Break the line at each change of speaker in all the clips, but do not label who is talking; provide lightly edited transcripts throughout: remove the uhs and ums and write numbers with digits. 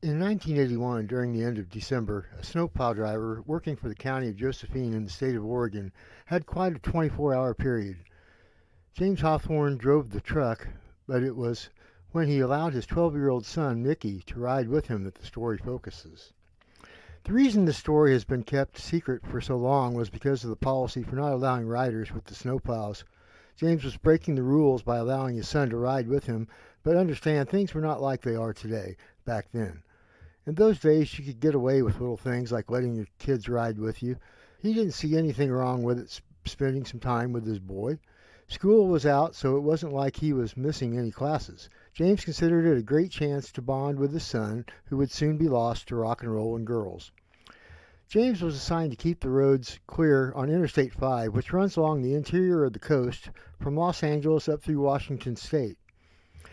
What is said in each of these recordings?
In 1981, during the end of December, a snowplow driver working for the county of Josephine in the state of Oregon had quite a 24-hour period. James Hawthorne drove the truck, but it was when he allowed his 12-year-old son, Mickey, to ride with him that the story focuses. The reason the story has been kept secret for so long was because of the policy for not allowing riders with the snowplows. James was breaking the rules by allowing his son to ride with him, but understand things were not like they are today, back then. In those days, you could get away with little things like letting your kids ride with you. He didn't see anything wrong with it, spending some time with his boy. School was out, so it wasn't like he was missing any classes. James considered it a great chance to bond with his son, who would soon be lost to rock and roll and girls. James was assigned to keep the roads clear on Interstate 5, which runs along the interior of the coast from Los Angeles up through Washington State.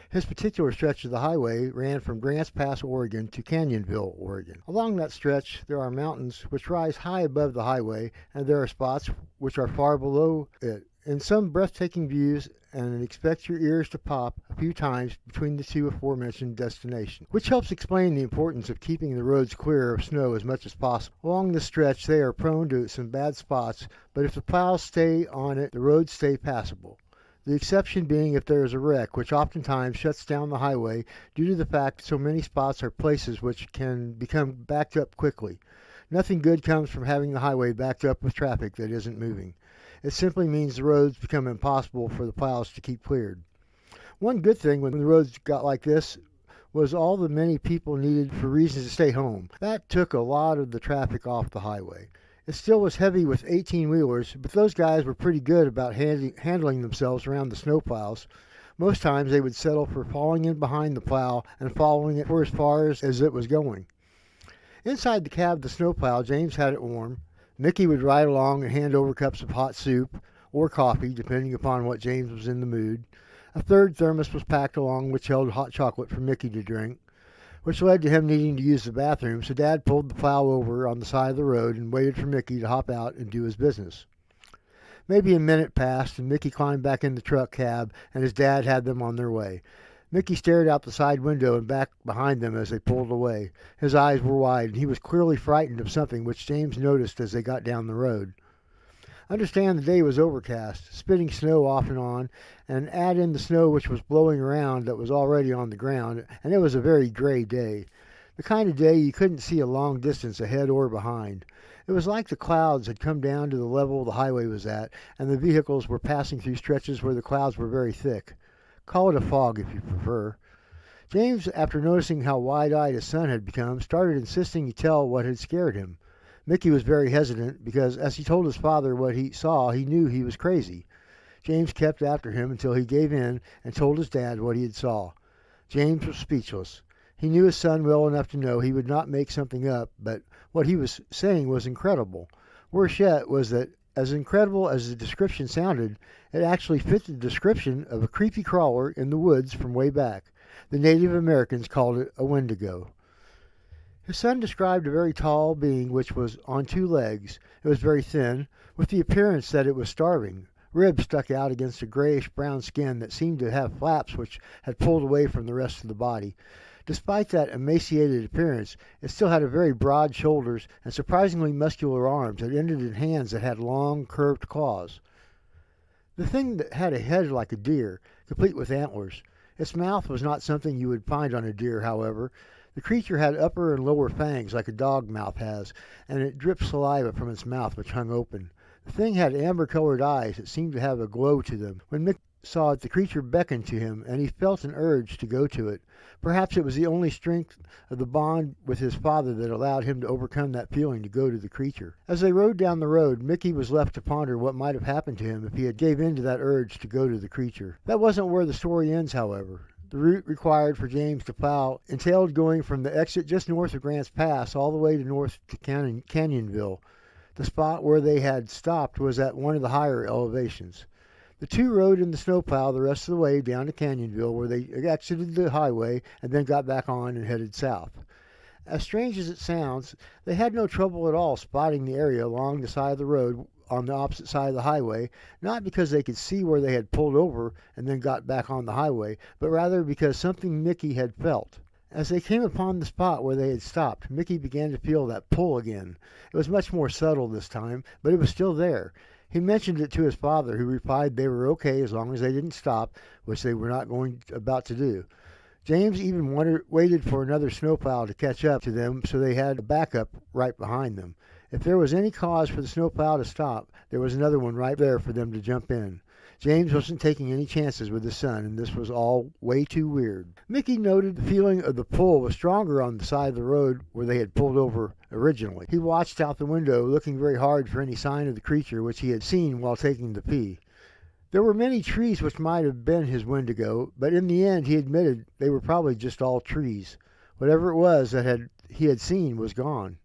His particular stretch of the highway ran from Grants Pass, Oregon to Canyonville, Oregon. Along that stretch, there are mountains which rise high above the highway, and there are spots which are far below it. In some breathtaking views, and expect your ears to pop a few times between the two aforementioned destinations, which helps explain the importance of keeping the roads clear of snow as much as possible. Along the stretch, they are prone to some bad spots, but if the plows stay on it, the roads stay passable. The exception being if there is a wreck, which oftentimes shuts down the highway due to the fact that so many spots are places which can become backed up quickly. Nothing good comes from having the highway backed up with traffic that isn't moving. It simply means the roads become impossible for the plows to keep cleared. One good thing when the roads got like this was all the many people needed for reasons to stay home. That took a lot of the traffic off the highway. It still was heavy with 18-wheelers, but those guys were pretty good about handling themselves around the snowplows. Most times they would settle for falling in behind the plow and following it for as far as it was going. Inside the cab of the snowplow, James had it warm. Mickey would ride along and hand over cups of hot soup or coffee, depending upon what James was in the mood. A third thermos was packed along, which held hot chocolate for Mickey to drink, which led to him needing to use the bathroom, so Dad pulled the plow over on the side of the road and waited for Mickey to hop out and do his business. Maybe a minute passed, and Mickey climbed back in the truck cab, and his dad had them on their way. Mickey stared out the side window and back behind them as they pulled away. His eyes were wide, and he was clearly frightened of something, which James noticed as they got down the road. Understand the day was overcast, spitting snow off and on, and add in the snow which was blowing around that was already on the ground, and it was a very gray day. The kind of day you couldn't see a long distance ahead or behind. It was like the clouds had come down to the level the highway was at, and the vehicles were passing through stretches where the clouds were very thick. Call it a fog if you prefer. James, after noticing how wide-eyed his son had become, started insisting he tell what had scared him. Mickey was very hesitant because, as he told his father what he saw, he knew he was crazy. James kept after him until he gave in and told his dad what he had saw. James was speechless. He knew his son well enough to know he would not make something up, but what he was saying was incredible. Worse yet was that, as incredible as the description sounded, it actually fit the description of a creepy crawler in the woods from way back. The Native Americans called it a Wendigo. His son described a very tall being which was on two legs. It was very thin, with the appearance that it was starving. Ribs stuck out against a grayish-brown skin that seemed to have flaps which had pulled away from the rest of the body. Despite that emaciated appearance, it still had a very broad shoulders and surprisingly muscular arms that ended in hands that had long, curved claws. The thing that had a head like a deer, complete with antlers. Its mouth was not something you would find on a deer, however. The creature had upper and lower fangs like a dog mouth has, and it dripped saliva from its mouth which hung open. The thing had amber-colored eyes that seemed to have a glow to them. When Mick saw it, the creature beckoned to him, and he felt an urge to go to it. Perhaps it was the only strength of the bond with his father that allowed him to overcome that feeling to go to the creature. As they rode down the road, Mickey was left to ponder what might have happened to him if he had gave in to that urge to go to the creature. That wasn't where the story ends, however. The route required for James to plow entailed going from the exit just north of Grants Pass all the way to north to Canyonville. The spot where they had stopped was at one of the higher elevations. The two rode in the snowplow the rest of the way down to Canyonville, where they exited the highway and then got back on and headed south. As strange as it sounds, they had no trouble at all spotting the area along the side of the road on the opposite side of the highway, not because they could see where they had pulled over and then got back on the highway, but rather because something Mickey had felt. As they came upon the spot where they had stopped, Mickey began to feel that pull again. It was much more subtle this time, but it was still there. He mentioned it to his father, who replied they were okay as long as they didn't stop, which they were not about to do. James even waited for another snowplow to catch up to them so they had a backup right behind them. If there was any cause for the snowplow to stop, there was another one right there for them to jump in. James wasn't taking any chances with his son, and this was all way too weird. Mickey noted the feeling of the pull was stronger on the side of the road where they had pulled over originally. He watched out the window, looking very hard for any sign of the creature which he had seen while taking the pee. There were many trees which might have been his Wendigo, but in the end he admitted they were probably just all trees. Whatever it was that he had seen was gone.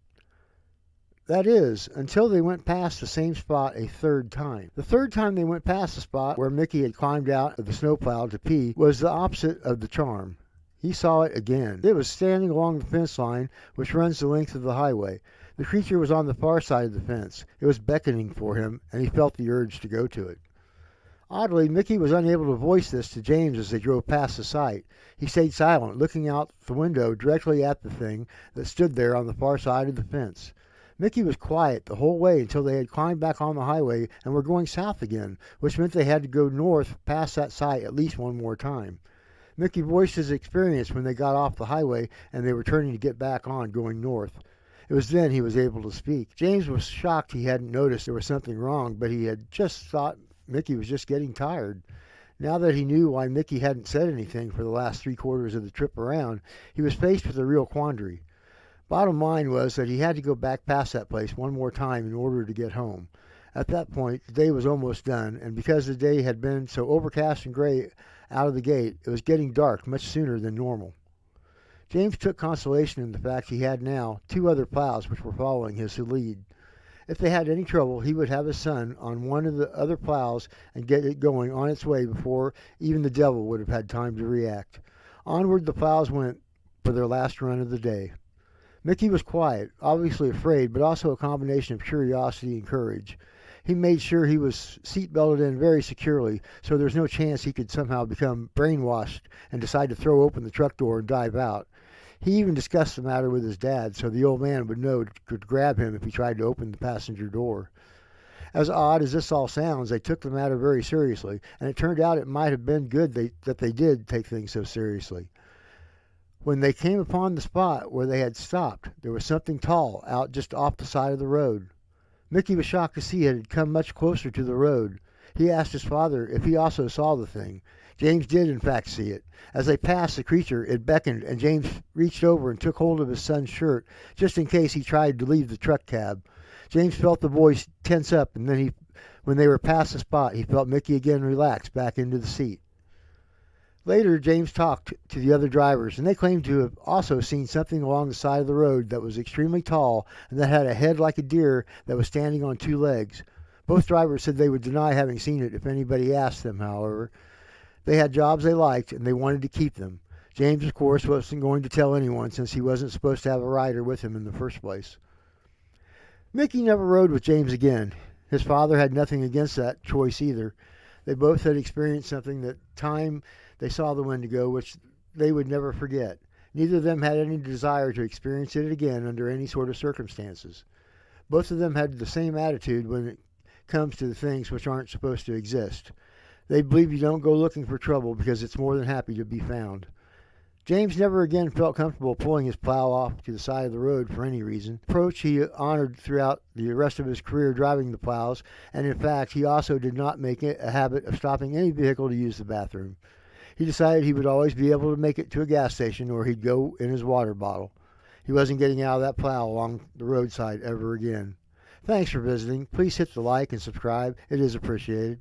That is, until they went past the same spot a third time. The third time they went past the spot where Mickey had climbed out of the snowplow to pee was the opposite of the charm. He saw it again. It was standing along the fence line which runs the length of the highway. The creature was on the far side of the fence. It was beckoning for him, and he felt the urge to go to it. Oddly, Mickey was unable to voice this to James as they drove past the site. He stayed silent, looking out the window directly at the thing that stood there on the far side of the fence. Mickey was quiet the whole way until they had climbed back on the highway and were going south again, which meant they had to go north past that site at least one more time. Mickey voiced his experience when they got off the highway and they were turning to get back on, going north. It was then he was able to speak. James was shocked he hadn't noticed there was something wrong, but he had just thought Mickey was just getting tired. Now that he knew why Mickey hadn't said anything for the last 3/4 of the trip around, he was faced with a real quandary. Bottom line was that he had to go back past that place one more time in order to get home. At that point, the day was almost done, and because the day had been so overcast and gray out of the gate, it was getting dark much sooner than normal. James took consolation in the fact he had now 2 other plows which were following his lead. If they had any trouble, he would have his son on one of the other plows and get it going on its way before even the devil would have had time to react. Onward the plows went for their last run of the day. Mickey was quiet, obviously afraid, but also a combination of curiosity and courage. He made sure he was seat-belted in very securely, so there was no chance he could somehow become brainwashed and decide to throw open the truck door and dive out. He even discussed the matter with his dad, so the old man would know it could grab him if he tried to open the passenger door. As odd as this all sounds, they took the matter very seriously, and it turned out it might have been good that they did take things so seriously. When they came upon the spot where they had stopped, there was something tall out just off the side of the road. Mickey was shocked to see it had come much closer to the road. He asked his father if he also saw the thing. James did in fact see it. As they passed the creature, it beckoned, and James reached over and took hold of his son's shirt, just in case he tried to leave the truck cab. James felt the boy tense up, and then when they were past the spot, he felt Mickey again relax back into the seat. Later, James talked to the other drivers, and they claimed to have also seen something along the side of the road that was extremely tall and that had a head like a deer that was standing on 2 legs. Both drivers said they would deny having seen it if anybody asked them, however. They had jobs they liked, and they wanted to keep them. James, of course, wasn't going to tell anyone since he wasn't supposed to have a rider with him in the first place. Mickey never rode with James again. His father had nothing against that choice either. They both had experienced something that time they saw the Wendigo, which they would never forget. Neither of them had any desire to experience it again under any sort of circumstances. Both of them had the same attitude when it comes to the things which aren't supposed to exist. They believe you don't go looking for trouble because it's more than happy to be found. James never again felt comfortable pulling his plow off to the side of the road for any reason. Approach he honored throughout the rest of his career driving the plows, and in fact he also did not make it a habit of stopping any vehicle to use the bathroom. He decided he would always be able to make it to a gas station or he'd go in his water bottle. He wasn't getting out of that plow along the roadside ever again. Thanks for visiting. Please hit the like and subscribe. It is appreciated.